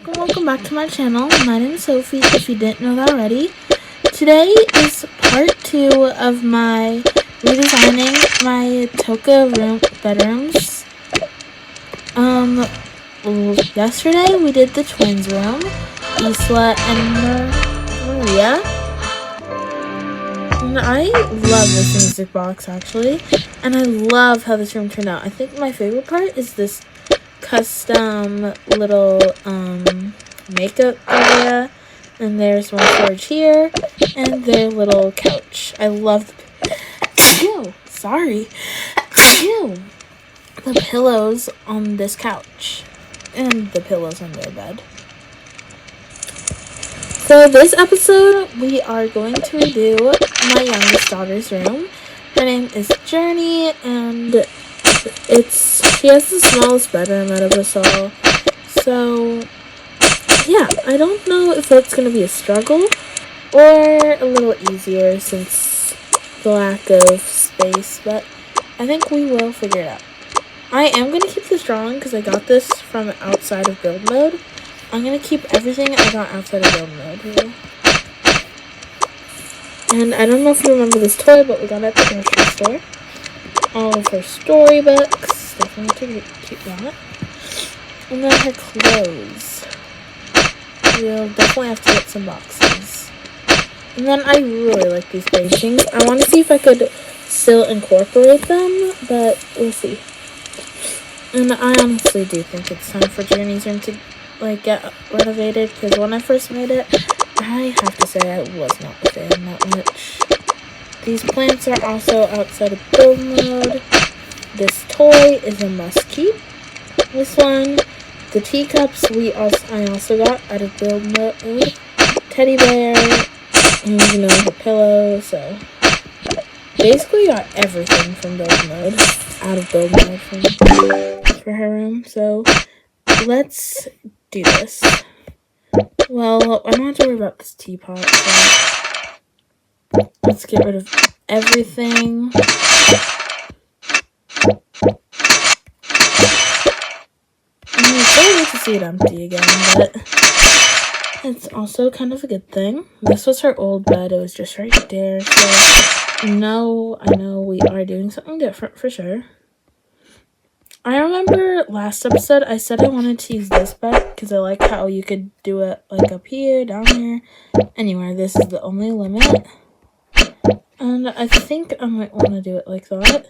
welcome back to my channel. My name is Sophie, if you didn't know that already. Today is part 2 of my redesigning my toca bedrooms. Yesterday we did the twins room, Isla and Maria. And I love this music box actually, and I love how this room turned out. I think my favorite part is this custom little makeup area, and there's one storage here and their little couch. I love the pillows on this couch and the pillows on their bed. So this episode we are going to redo my youngest daughter's room. Her name is Journey, and she has the smallest bedroom out of us all. So yeah, I don't know if it's going to be a struggle or a little easier since the lack of space, but I think we will figure it out. I am going to keep this drawing because I got this from outside of build mode. I'm going to keep everything I got outside of build mode here. And I don't know if you remember this toy, but we got it at the grocery store. All of her storybooks, definitely keep that. And then her clothes. We'll definitely have to get some boxes. And then I really like these paintings. I want to see if I could still incorporate them, but we'll see. And I honestly do think it's time for Journey's room to get renovated, because when I first made it, I have to say I was not a fan that much. These plants are also outside of build mode. This toy is a must keep. This one, the teacups, I also got out of build mode. Teddy bear, and her pillow. So basically got everything from build mode, out of build mode for her room. So let's do this. Well, I don't have to worry about this teapot, so let's get rid of everything. It's so weird to see it empty again, but it's also kind of a good thing. This was her old bed. It was just right there, so I know we are doing something different for sure. I remember last episode I said I wanted to use this bed because I like how you could do it up here, down here, anywhere. This is the only limit. And I think I might want to do it like that.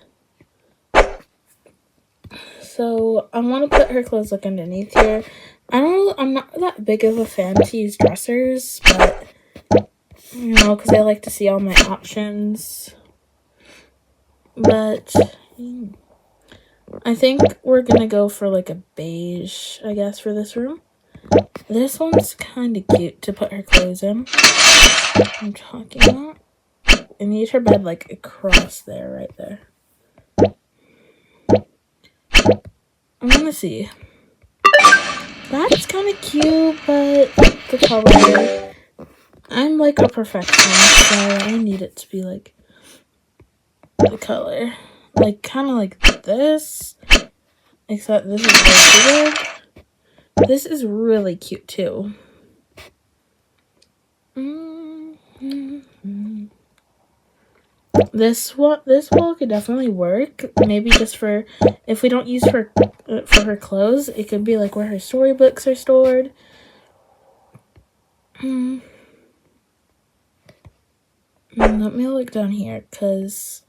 So I want to put her clothes underneath here. I'm not that big of a fan to use dressers, but because I like to see all my options. But I think we're gonna go for a beige, I guess, for this room. This one's kind of cute to put her clothes in. I'm talking about. I need her bed across there, right there. I'm gonna see. That's kind of cute, but the color. I'm a perfectionist, so I need it to be the color. Kind of like this, except this is way too big. This is really cute too. This wall could definitely work. Maybe just for if we don't use for her clothes, it could be where her storybooks are stored. Let me look down here, because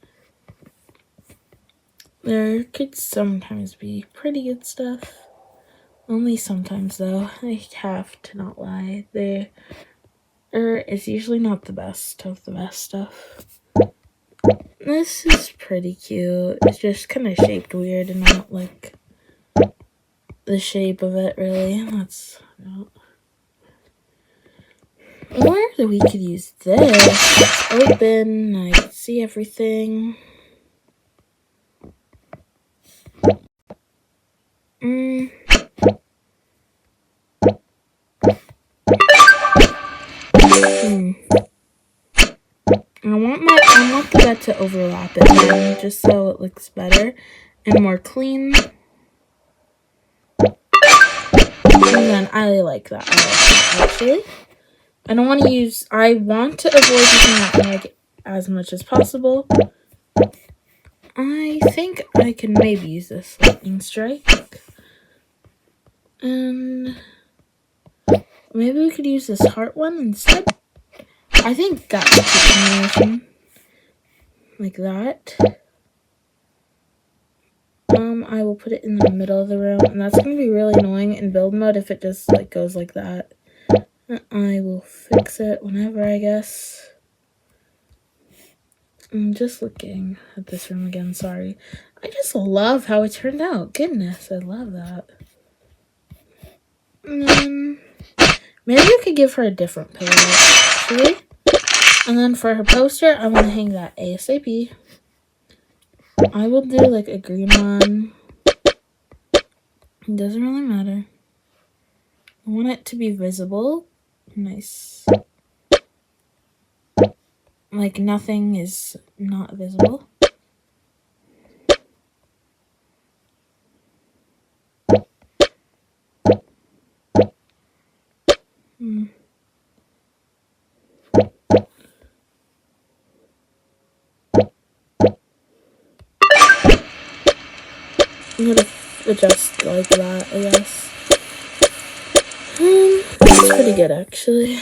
there could sometimes be pretty good stuff. Only sometimes, though. I have to not lie. It's usually not the best of the best stuff. This is pretty cute. It's just kind of shaped weird and not the shape of it, really. Or we could use this. It's open. I can see everything. I want the bed to overlap it then, just so it looks better and more clean. And then I like that actually. I don't want to use, I want to avoid using that egg as much as possible. I think I can maybe use this lightning strike. And maybe we could use this heart one instead. I think that's a good combination. Like that. I will put it in the middle of the room, and that's going to be really annoying in build mode if it just like goes like that. I will fix it whenever, I guess. I'm just looking at this room again, sorry. I just love how it turned out. Goodness, I love that. And then maybe I could give her a different pillow, actually. And then for her poster, I want to hang that ASAP. I will do like a green one. It doesn't really matter. I want it to be visible. Nice. Like nothing is not visible. I'm gonna adjust like that, I guess. That's pretty good actually.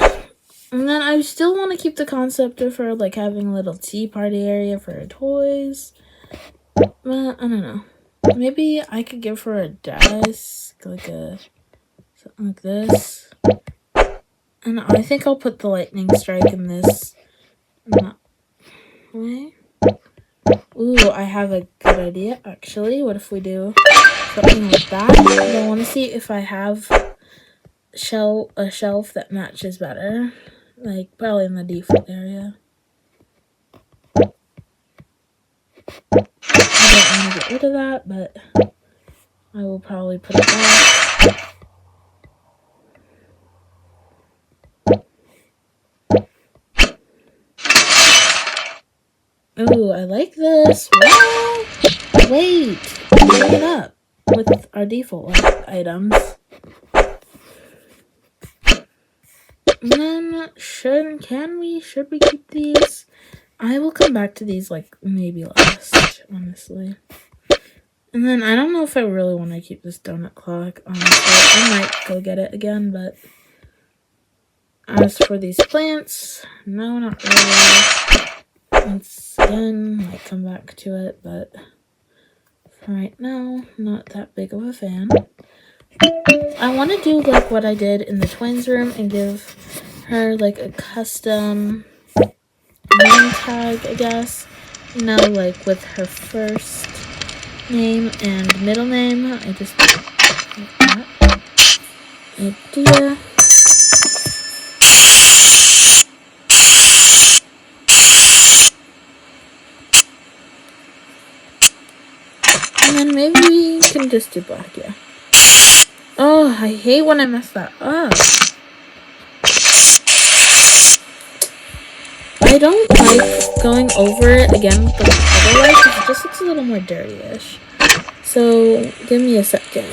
And then I still want to keep the concept of her like having a little tea party area for her toys. But I don't know. Maybe I could give her a desk, like something like this. And I think I'll put the lightning strike in this way. Ooh, I have a good idea actually. What if we do something like that? And I want to see if I have a shelf that matches better. Like probably in the default area. I don't want to get rid of that, but I will probably put it back. Ooh, I like this. Wow. Wait, bring it up with our default items. And then should we keep these? I will come back to these like maybe last, honestly. And then I don't know if I really want to keep this donut clock, honestly. I might go get it again, but as for these plants, no, not really. Once again, might come back to it, but for right now, not that big of a fan. I want to do like what I did in the twins room and give her like a custom name tag, I guess. You know, like with her first name and middle name. I just like that idea. And then maybe we can just do black, yeah. Oh, I hate when I mess that up. I don't like going over it again with the other light because it just looks a little more dirty-ish. So, give me a second.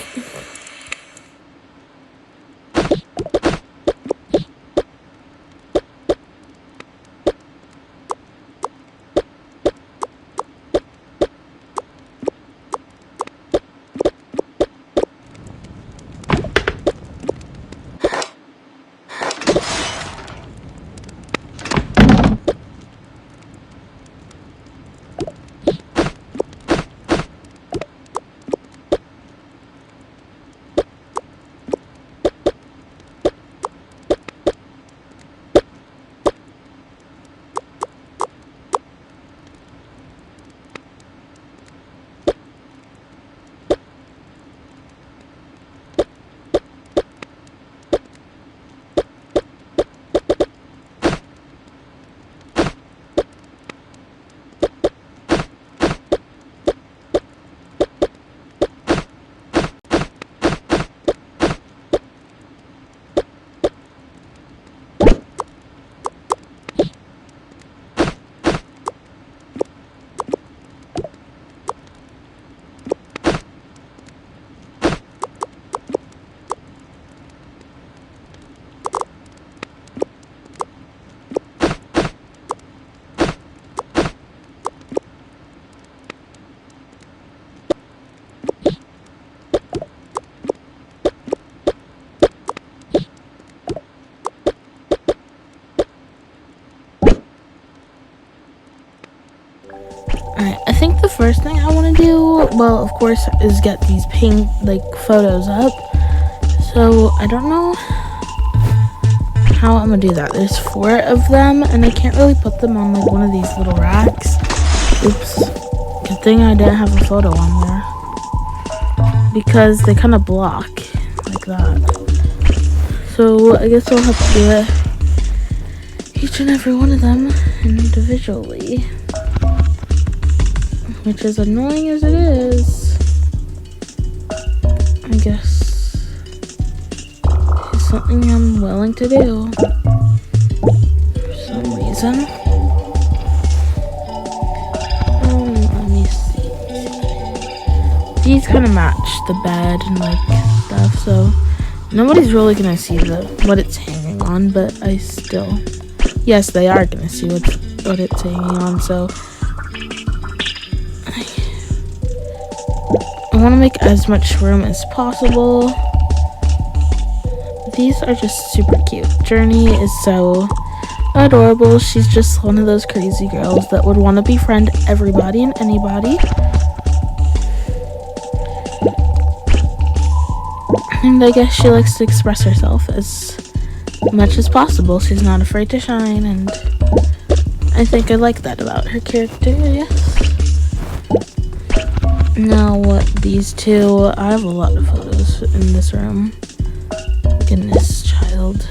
Alright, I think the first thing I want to do, well, of course, is get these photos up. So, I don't know how I'm going to do that. There's 4 of them, and I can't really put them on, like, one of these little racks. Oops. Good thing I didn't have a photo on there. Because they kind of block, like that. So, I guess I'll have to do it each and every one of them individually. Which is annoying as it is. I guess it's something I'm willing to do for some reason. Let me see. These kind of match the bed and like stuff, so nobody's really gonna see what it's hanging on, but I still, yes, they are gonna see what it's hanging on. So I want to make as much room as possible. These are just super cute. Journey is so adorable. She's just one of those crazy girls that would want to befriend everybody and anybody. And I guess she likes to express herself as much as possible. She's not afraid to shine, and I think I like that about her character, yes. Now, these 2, I have a lot of photos in this room. Goodness, child.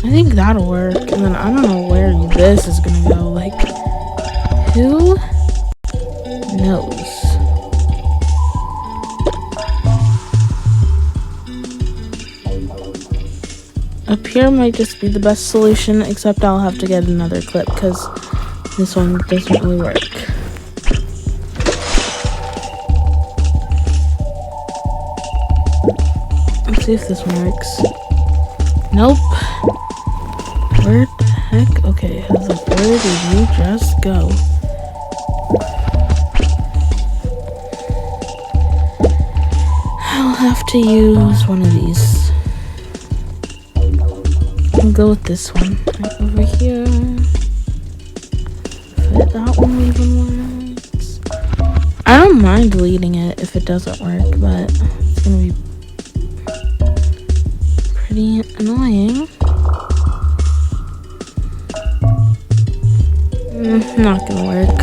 I think that'll work, and then I don't know where this is gonna go. Like, who knows? Up here might just be the best solution, except I'll have to get another clip, because this one doesn't really work. Let's see if this one works. Nope. Where the heck? Okay, I was like, where did you just go? I'll have to use one of these. I'll go with this one right over here. That one even works. I don't mind deleting it if it doesn't work, but it's gonna be pretty annoying. Not gonna work.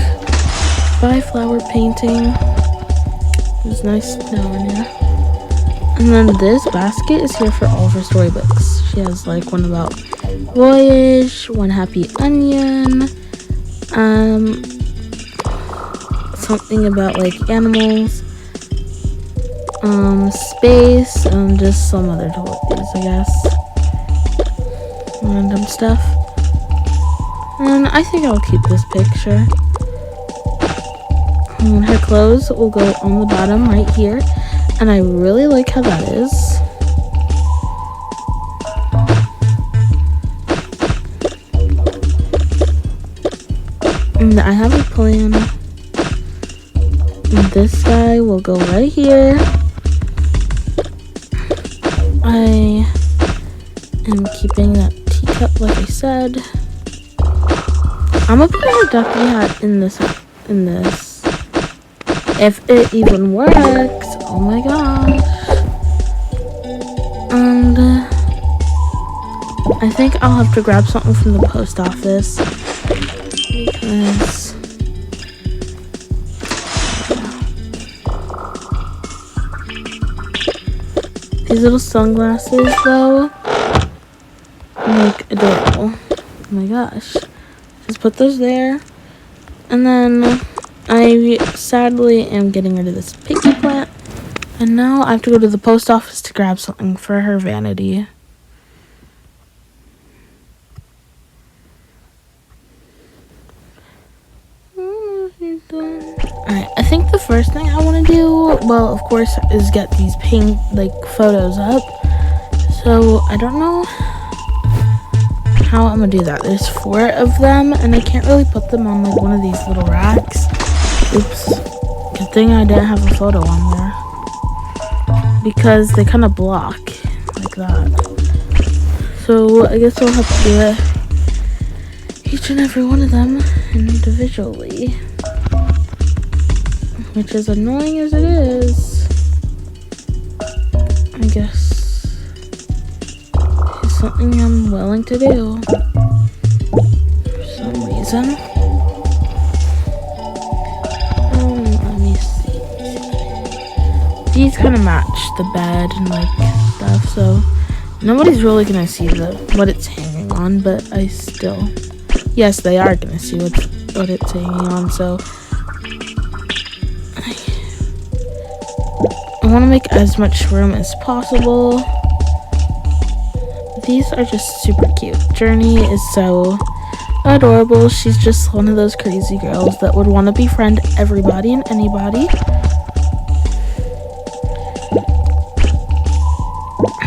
Bye, flower painting. There's nice snow in here. And then this basket is here for all of her storybooks. She has like one about Voyage, one Happy Onion, something about like animals, space, and just some other toys, I guess. Random stuff. And I think I'll keep this picture. And her clothes will go on the bottom right here. And I really like how that is. And I have a plan. And this guy will go right here. I am keeping that teacup like I said. I'm gonna put a ducky hat in this. If it even works. Oh my gosh. And I think I'll have to grab something from the post office. Because these little sunglasses though are like adorable. Oh my gosh. Just put those there. And then I sadly am getting rid of this piggy plant. And now I have to go to the post office to grab something for her vanity. Alright, I think the first thing I want to do, well, of course, is get these photos up. So, I don't know how I'm going to do that. There's 4 of them, and I can't really put them on, like, one of these little racks. Oops. Good thing I didn't have a photo on there. Because they kind of block, like that. So, I guess I'll have to do it each and every one of them individually, which is annoying as it is. I guess it's something I'm willing to do for some reason. Let me see. These kind of match the bed and like stuff, so nobody's really gonna see what it's hanging on, but I still, yes, they are gonna see what it's hanging on. So I want to make as much room as possible. These are just super cute. Journey is so adorable. She's just one of those crazy girls that would want to befriend everybody and anybody.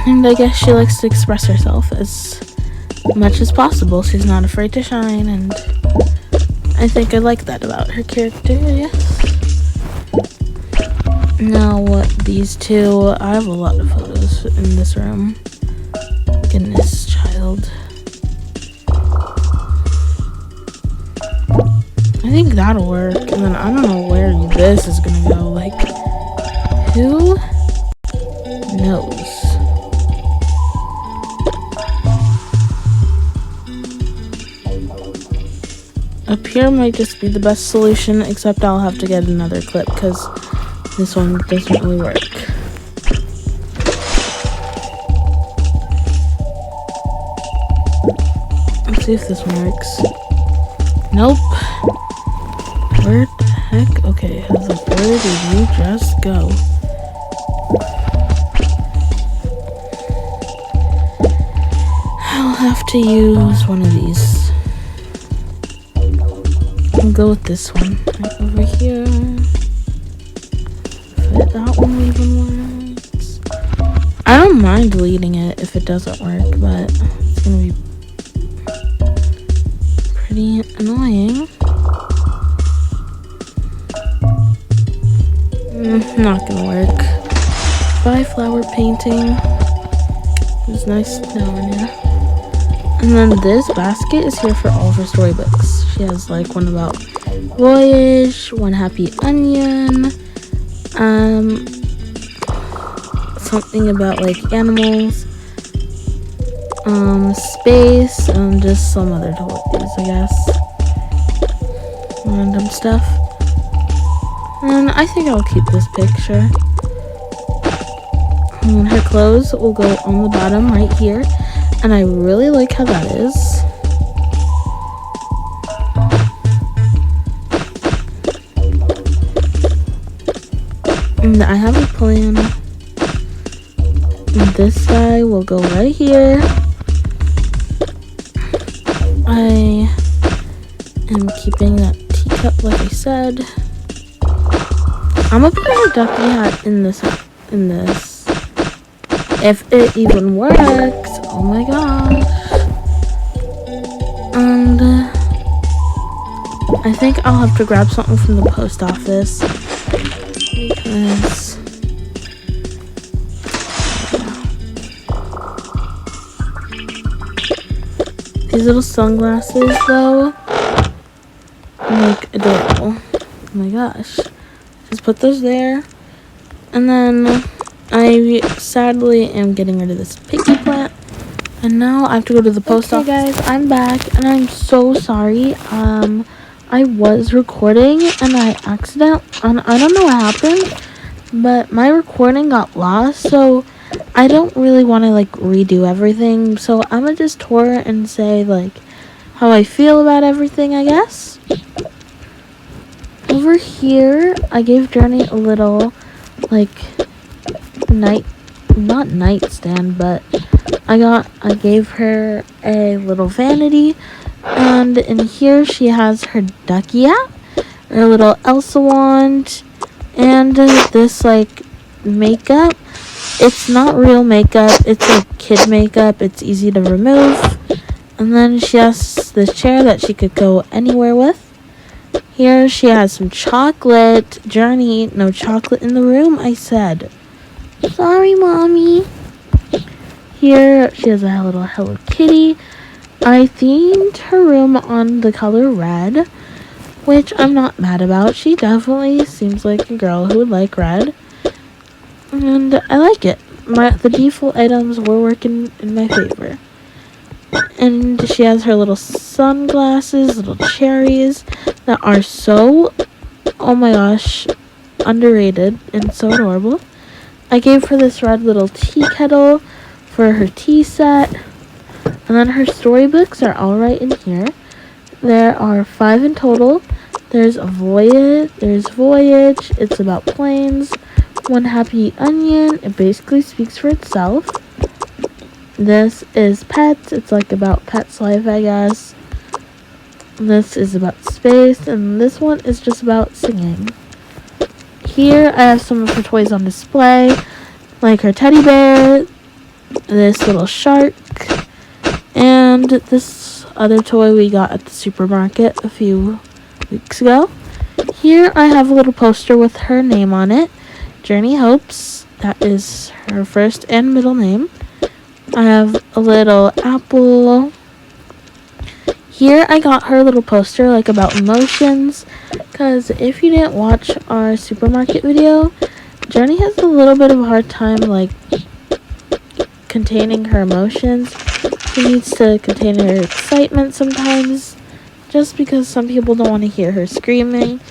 And I guess she likes to express herself as much as possible. She's not afraid to shine, and I think I like that about her character, yes. Now, these two, I have a lot of photos in this room. Goodness, child. I think that'll work, and then I don't know where this is gonna go. Like, who knows? Up here might just be the best solution, except I'll have to get another clip because this one doesn't really work. Let's see if this one works. Nope. Where the heck? Okay, I was like, where did you just go? I'll have to use one of these. I'll go with this one right over here. If that one even works. I don't mind deleting it if it doesn't work, but it's gonna be pretty annoying. Not gonna work. Bye, flower painting. It was nice knowing you. And then this basket is here for all of her storybooks. She has like one about Voyage, one Happy Onion, something about like animals, space, and just some other toys, I guess. Random stuff. And I think I'll keep this picture. And her clothes will go on the bottom right here. And I really like how that is. And I have a plan. And this guy will go right here. I am keeping that teacup like I said. I'm gonna put a ducky hat in this. If it even works. Oh my gosh. And I think I'll have to grab something from the post office because these little sunglasses though are like adorable. Oh my gosh. Just put those there. And then I sadly am getting rid of this piggy plant. And now I have to go to the post office. Hey guys, I'm back and I'm so sorry. I was recording and I don't know what happened, but my recording got lost, so I don't really want to like redo everything. So I'm gonna just tour and say like how I feel about everything, I guess. Over here, I gave Journey a little like not nightstand, but I gave her a little vanity, and in here she has her ducky hat, her little Elsa wand, and this like makeup. It's not real makeup, it's like kid makeup, it's easy to remove. And then she has this chair that she could go anywhere with. Here she has some chocolate. Journey, no chocolate in the room, I said. Sorry, Mommy. Here she has a little Hello Kitty. I themed her room on the color red, which I'm not mad about. She definitely seems like a girl who would like red, and I like it. The default items were working in my favor. And she has her little sunglasses, little cherries that are so, oh my gosh, underrated and so adorable. I gave her this red little tea kettle for her tea set. And then her storybooks are all right in here. There are 5 in total. There's Voyage. It's about planes. One Happy Onion. It basically speaks for itself. This is Pets. It's like about pets' life, I guess. This is about space. And this one is just about singing. Here I have some of her toys on display. Like her teddy bear. This little shark. And this other toy we got at the supermarket a few weeks ago. Here I have a little poster with her name on it. Journey Hopes. That is her first and middle name. I have a little apple. Here I got her a little poster like about emotions. Because if you didn't watch our supermarket video, Journey has a little bit of a hard time like containing her emotions. She needs to contain her excitement sometimes, just because some people don't want to hear her screaming.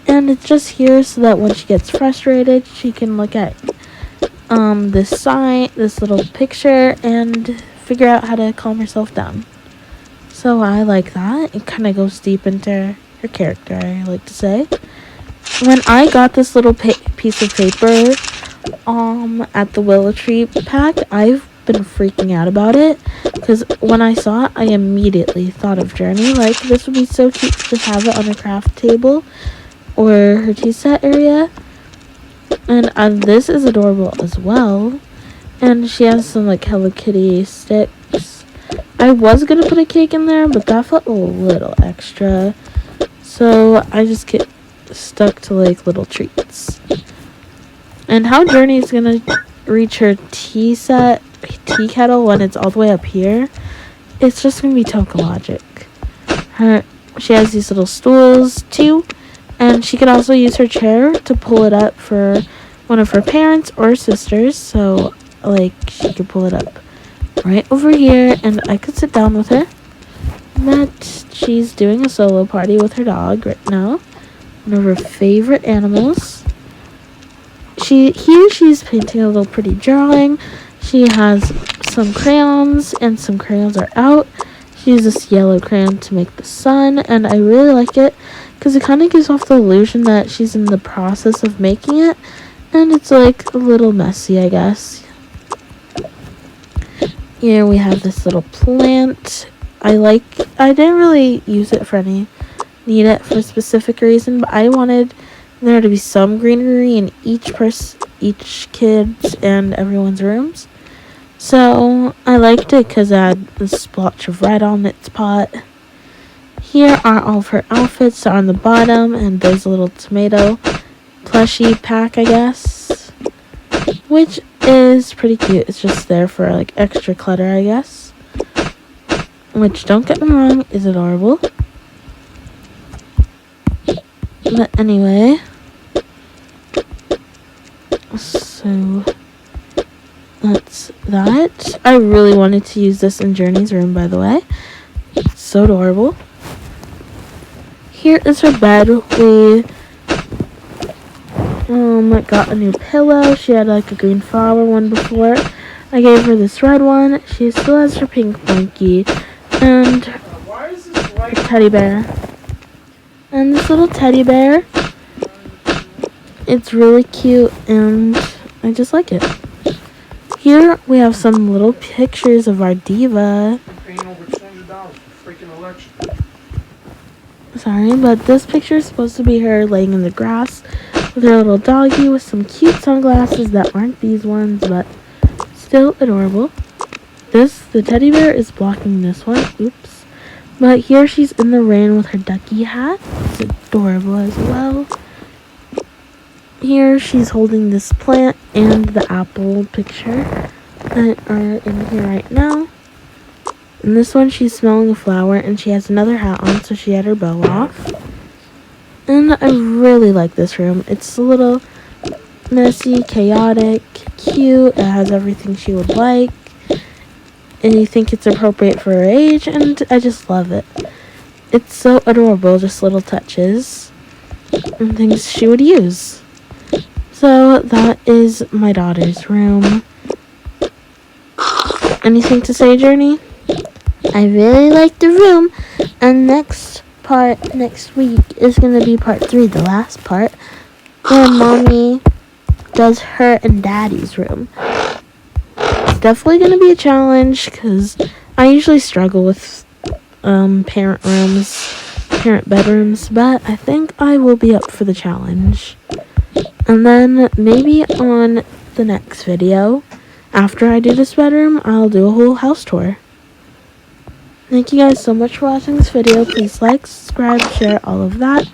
And it's just here so that when she gets frustrated, she can look at this little picture, and figure out how to calm herself down. So I like that. It kind of goes deep into her character, I like to say. When I got this little piece of paper at the Willow Tree pack, I've been freaking out about it, because when I saw it, I immediately thought of Journey. Like, this would be so cute to just have it on her craft table or her tea set area. And this is adorable as well. And she has some like Hello Kitty sticks. I was gonna put a cake in there, but that felt a little extra, so I just get stuck to like little treats. And how Journey's gonna reach her tea kettle when it's all the way up here, it's just gonna be toca logic. She has these little stools too, and she could also use her chair to pull it up for one of her parents or sisters, so like she could pull it up right over here and I could sit down with her. But she's doing a solo party with her dog right now, one of her favorite animals. She's painting a little pretty drawing. She has some crayons, and some crayons are out. She used this yellow crayon to make the sun, and I really like it because it kind of gives off the illusion that she's in the process of making it, and it's like a little messy, I guess. Here we have this little plant. I didn't really need it for a specific reason, but I wanted there to be some greenery in each kid's and everyone's rooms. So I liked it because it had this splotch of red on its pot. Here are all of her outfits on the bottom, and there's a little tomato plushie pack, I guess, which is pretty cute. It's just there for like extra clutter, I guess, which, don't get me wrong, is adorable. But anyway, so that's that. I really wanted to use this in Journey's room, by the way. It's so adorable. Here is her bed. We got a new pillow. She had like a green flower one before. I gave her this red one. She still has her pink blankie and her teddy bear. And this little teddy bear, it's really cute and I just like it. Here we have some little pictures of our diva. I'm paying over $200 for freaking election. Sorry, but this picture is supposed to be her laying in the grass with her little doggy with some cute sunglasses that aren't these ones, but still adorable. The teddy bear is blocking this one. Oops. But here she's in the rain with her ducky hat. It's adorable as well. Here she's holding this plant and the apple picture that are in here right now. In this one, she's smelling a flower, and she has another hat on, so she had her bow off. And I really like this room. It's a little messy, chaotic, cute. It has everything she would like. And you think it's appropriate for her age, and I just love it. It's so adorable, just little touches and things she would use. So that is my daughter's room. Anything to say, Journey? I really like the room, and next week is going to be part 3, the last part, where Mommy does her and Daddy's room. It's definitely going to be a challenge, because I usually struggle with parent bedrooms, but I think I will be up for the challenge. And then maybe on the next video, after I do this bedroom, I'll do a whole house tour. Thank you guys so much for watching this video. Please like, subscribe, share, all of that.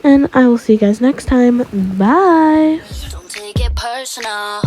And I will see you guys next time. Bye! Don't take it personal.